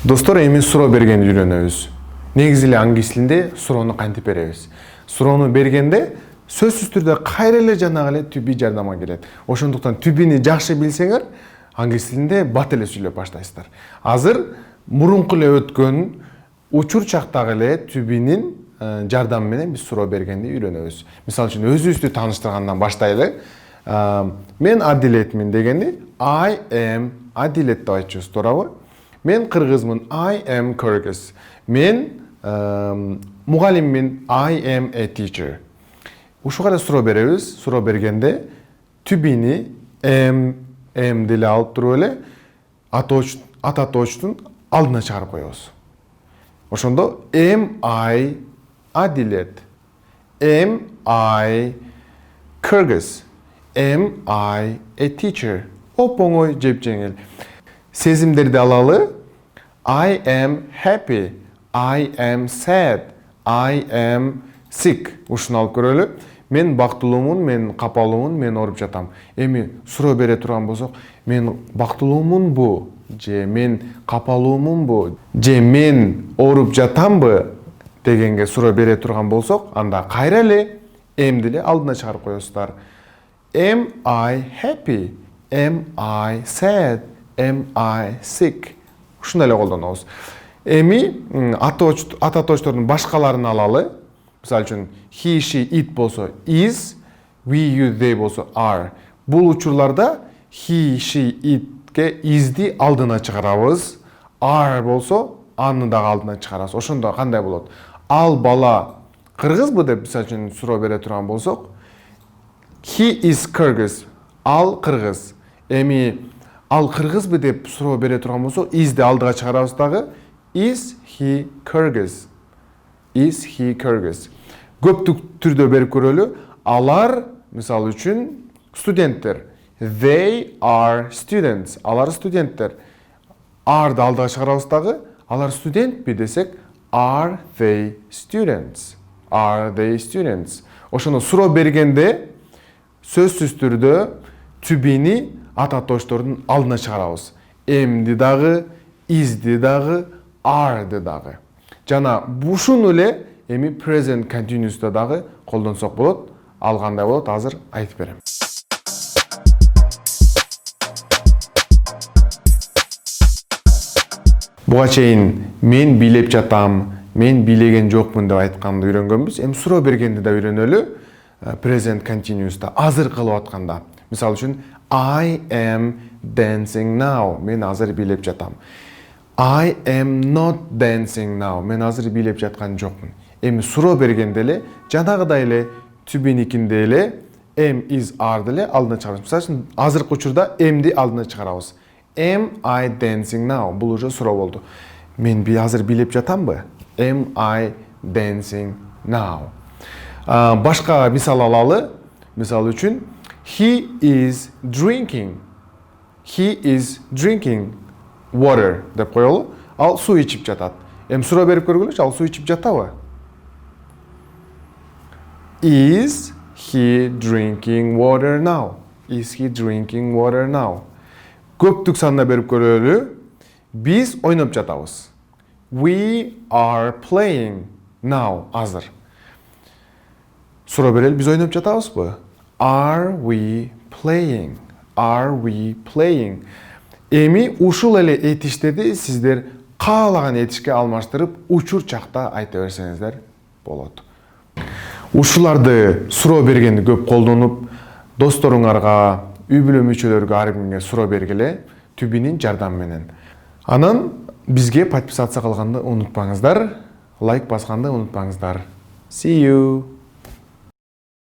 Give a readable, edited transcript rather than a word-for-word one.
Достор, эми суроо бергенди үйрөнөбүз. Негизи эле англис тилинде суроону кантип беребиз? Суроону бергенде сөзсүз түрдө кайра эле жанагы эле to be жардамга келет. Ошондуктан to be'ни жакшы билсеңер, англис тилинде бат эле сүйлөп баштайсыздар. Азыр мурунку эле өткөн учур чактагы эле to be'нин жардамы менен биз суроо бергенди үйрөнөбүз. Мисалы үчүн өзүбүздү тааныштыргандан баштайлы. Мен Адилетмин дегенди I am Адилет деп айтчубуз, туурабы? Мен кыргызмын, I am Kyrgyz. Мен мугалиммин, I am a teacher. Ушуга да суроо беребиз. Суроо бергенде to be'ни am деле алып туруп эле ата точтун алдына чыгарып коебуз. Ошондо am I Адилет? Am I Kyrgyz? Am I a teacher? Оп-оңой, жеп-жеңил. Сезимдерди алалы. I am happy. I am sad. I am sick. Ушуну алып көрөлү. Мен бактылуумун, мен капалуумун, мен ооруп жатам. Эми суроо бере турган болсок, мен бактылуумунбу? Же мен капалуумунбу? Же мен ооруп жатамбы? Дегенге суроо бере турган болсок, анда кайра эле am деле алдына чыгарып коесуздар. Am I happy? Am I sad? Am I sick? Ушундай эле колдонобуз. Эми ата точтордун башкаларын алалы. Мисалы үчүн he, she, it болсо is, we, you, they болсо are. Бул учурларда he, she, itке is'ди алдына чыгарабыз. Are болсо аны дагы алдына чыгарабыз. Ошондо кандай болот? Ал бала кыргызбы деп мисалы үчүн суроо бере турган болсок, he is Kyrgyz. Ал кыргыз. Эми ал кыргызбы деп суроо бере турган болсо, is'ди алдыга чыгарабыз дагы. Is he Kyrgyz? Is he Kyrgyz? Көптүк түрдө берип көрөлү. Алар, мисалы үчүн, студенттер. They are students. Алар студенттер. Are да алдыга чыгарабыз дагы. Алар студентпи десек, are they students? Are they students? Ошону суроо бергенде сөзсүз түрдө to be'ни ата точтордун алдына чыгарабыз. Am'ди дагы, is'ди дагы, are'ди дагы. Жана ушуну эле эми present continuous'та дагы колдонсок болот. Ал кандай болот? Азыр айтып берем. Буга чейин мен билеп жатам, мен билеген жокмун деп айтканды үйрөнгөнбүз. Эми суроо бергенди да үйрөнөлү. Present continuous'та азыр кылып атканда. Мисалы үчүн I am dancing now. Мен азыр билеп жатам. I am not dancing now. Мен азыр билеп жаткан жокмун. Эми суроо бергенде эле жанагыдай эле to be'никинде эле am, is, are деле алдына чыгарабыз. Мисалы үчүн азыркы учурда am'ди алдына чыгарабыз. Am I dancing now? Бул уже суроо болду. Мен азыр билеп жатамбы? Am I dancing now? Башка мисал алалы. Мисалы үчүн he is drinking. He is drinking water деп коелу. Ал суу ичип жатат. Эми суроо берип көргүлөчү, ал суу ичип жатабы? Is he drinking water now? Is he drinking water now? Көптүк санына берип көрөлү. Биз ойноп жатабыз. We are playing now. Азыр. Суроо берели, биз ойноп жатабызбы? Are we playing? Are we playing? Эми ушул эле этиштерди сиздер каалаган этишке алмаштырып, учур чакта айта берсеңиздер болот. Ушуларды суроо бергенди көп колдонуп, досторуңарга, үй бүлө мүчөлөргө ар кимге суроо бергиле to be'нин жардамы менен. Анан бизге подписация кылганды унутпаңыздар, лайк басканды унутпаңыздар. See you!